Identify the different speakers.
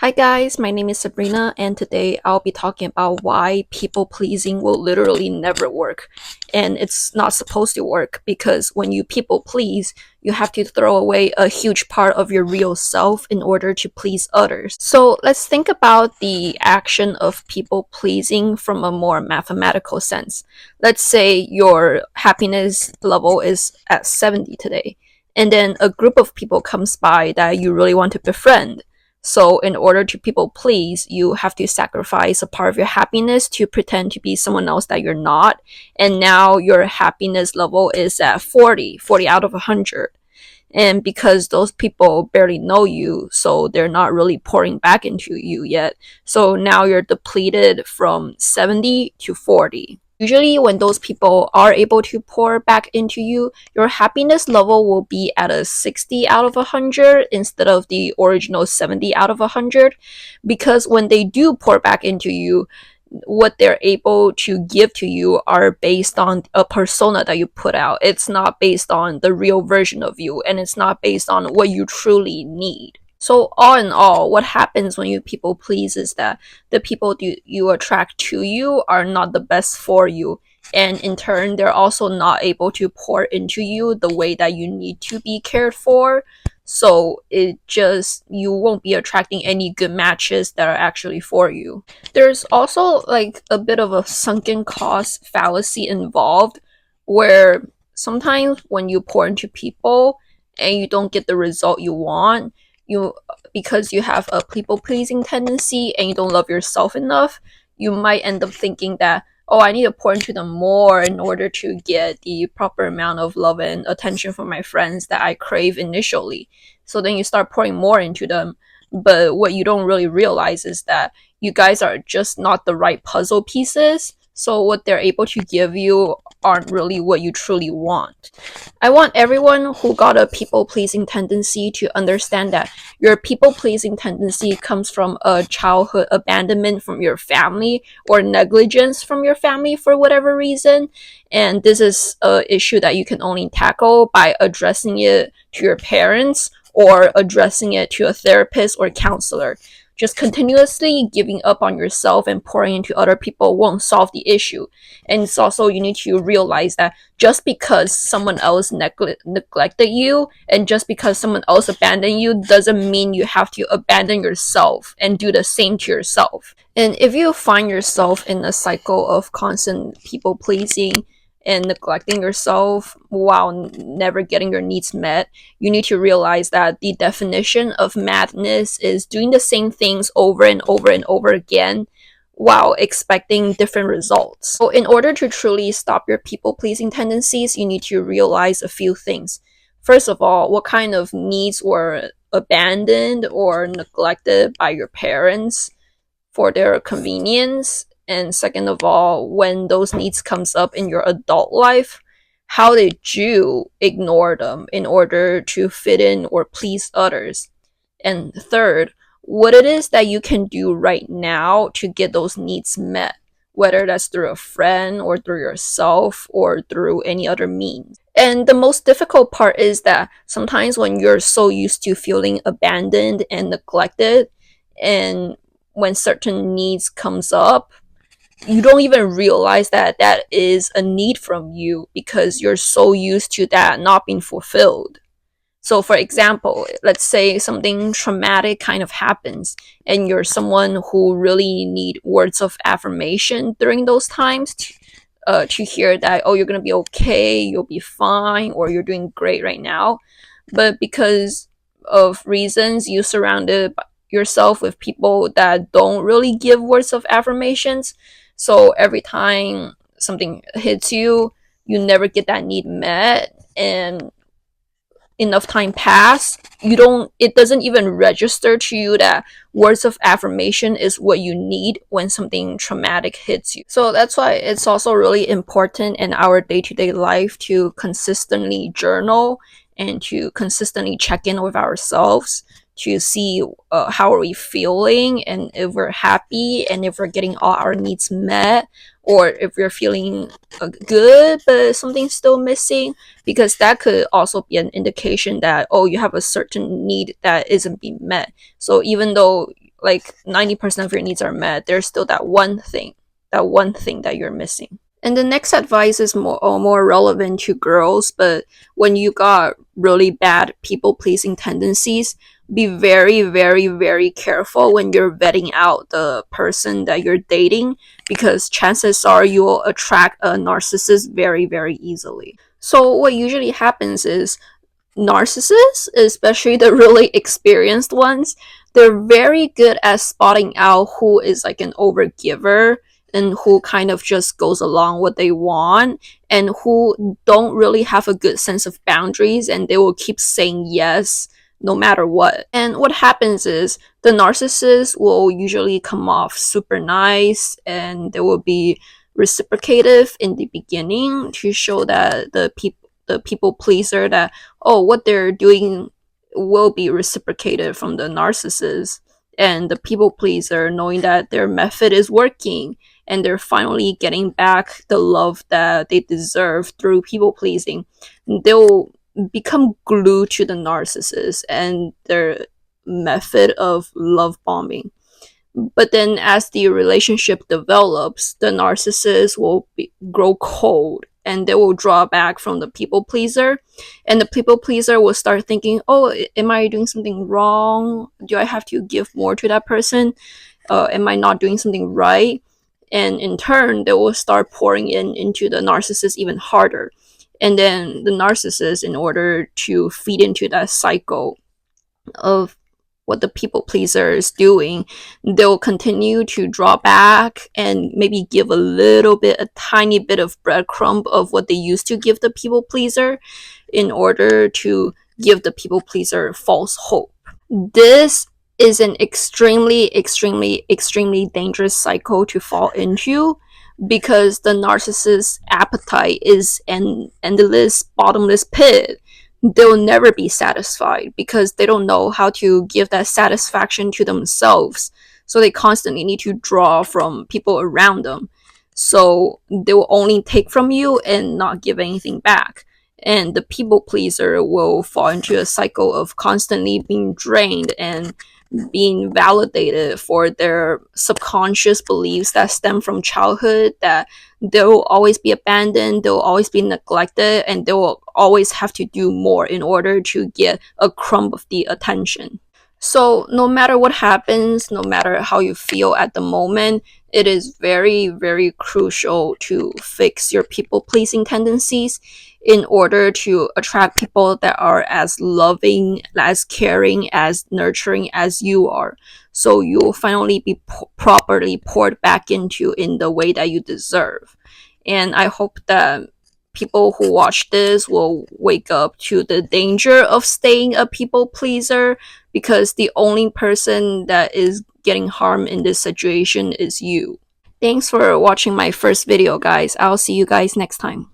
Speaker 1: Hi guys, my name is Sabrina, and today I'll be talking about why people pleasing will literally never work. And it's not supposed to work because when you people please, you have to throw away a huge part of your real self in order to please others. So let's think about the action of people pleasing from a more mathematical sense. Let's say your happiness level is at 70 today, and then a group of people comes by that you really want to befriend. So, in order to people please, you have to sacrifice a part of your happiness to pretend to be someone else that you're not. And now your happiness level is at 40 out of 100. And because those people barely know you, so they're not really pouring back into you yet. So now you're depleted from 70 to 40. Usually, when those people are able to pour back into you, your happiness level will be at a 60 out of 100 instead of the original 70 out of 100. Because when they do pour back into you, what they're able to give to you are based on a persona that you put out. It's not based on the real version of you, and it's not based on what you truly need. So all in all, what happens when you people please is that the people you attract to you are not the best for you. And in turn, they're also not able to pour into you the way that you need to be cared for. So you won't be attracting any good matches that are actually for you. There's also like a bit of a sunken cost fallacy involved where sometimes when you pour into people and you don't get the result you want, you because you have a people pleasing tendency and you don't love yourself enough, you might end up thinking that, oh, I need to pour into them more in order to get the proper amount of love and attention from my friends that I crave initially. So then you start pouring more into them. But what you don't really realize is that you guys are just not the right puzzle pieces. So what they're able to give you aren't really what you truly want. I want everyone who got a people pleasing tendency to understand that your people pleasing tendency comes from a childhood abandonment from your family or negligence from your family for whatever reason. And this is an issue that you can only tackle by addressing it to your parents or addressing it to a therapist or counselor. Just continuously giving up on yourself and pouring into other people won't solve the issue. And it's also, you need to realize that just because someone else neglected you and just because someone else abandoned you doesn't mean you have to abandon yourself and do the same to yourself. And if you find yourself in a cycle of constant people pleasing and neglecting yourself while never getting your needs met, you need to realize that the definition of madness is doing the same things over and over and over again while expecting different results. So, in order to truly stop your people pleasing tendencies, you need to realize a few things. First of all, what kind of needs were abandoned or neglected by your parents for their convenience? And second of all, when those needs comes up in your adult life, how did you ignore them in order to fit in or please others? And third, what it is that you can do right now to get those needs met, whether that's through a friend or through yourself or through any other means. And the most difficult part is that sometimes when you're so used to feeling abandoned and neglected, and when certain needs comes up, you don't even realize that that is a need from you because you're so used to that not being fulfilled. So, for example, let's say something traumatic kind of happens, and you're someone who really need words of affirmation during those times to hear that, oh, you're gonna be okay, you'll be fine, or you're doing great right now. But because of reasons, you surrounded yourself with people that don't really give words of affirmations. So every time something hits you, you never get that need met, and enough time pass, it doesn't even register to you that words of affirmation is what you need when something traumatic hits you. So that's why it's also really important in our day-to-day life to consistently journal and to consistently check in with ourselves to see how are we feeling, and if we're happy and if we're getting all our needs met, or if we're feeling good but something's still missing, because that could also be an indication that, oh, you have a certain need that isn't being met. So even though like 90% of your needs are met, there's still that one thing that you're missing. And the next advice is more relevant to girls, but when you got really bad people pleasing tendencies, be very, very, very careful when you're vetting out the person that you're dating, because chances are you'll attract a narcissist very, very easily. So, what usually happens is narcissists, especially the really experienced ones, they're very good at spotting out who is like an overgiver and who kind of just goes along what they want, and who don't really have a good sense of boundaries, and they will keep saying yes no matter what. And what happens is the narcissist will usually come off super nice, and they will be reciprocative in the beginning to show that the people pleaser that, oh, what they're doing will be reciprocated from the narcissist, and the people pleaser, knowing that their method is working and they're finally getting back the love that they deserve through people pleasing, they'll become glued to the narcissist and their method of love bombing. But then, as the relationship develops, the narcissist will grow cold and they will draw back from the people pleaser. And the people pleaser will start thinking, oh, am I doing something wrong? Do I have to give more to that person? Am I not doing something right? And in turn, they will start pouring into the narcissist even harder. And then the narcissist, in order to feed into that cycle of what the people pleaser is doing, they'll continue to draw back and maybe give a tiny bit of breadcrumb of what they used to give the people pleaser in order to give the people pleaser false hope. This is an extremely, extremely, extremely dangerous cycle to fall into, because the narcissist's appetite is an endless, bottomless pit. They'll never be satisfied because they don't know how to give that satisfaction to themselves. So they constantly need to draw from people around them. So they will only take from you and not give anything back. And the people pleaser will fall into a cycle of constantly being drained and being validated for their subconscious beliefs that stem from childhood, that they'll always be abandoned, they'll always be neglected, and they will always have to do more in order to get a crumb of the attention. So, no matter what happens, no matter how you feel at the moment, it is very, very crucial to fix your people pleasing tendencies in order to attract people that are as loving, as caring, as nurturing as you are. So, you'll finally be properly poured back into in the way that you deserve. And I hope that people who watch this will wake up to the danger of staying a people pleaser, because the only person that is getting harmed in this situation is you. Thanks for watching my first video, guys. I'll see you guys next time.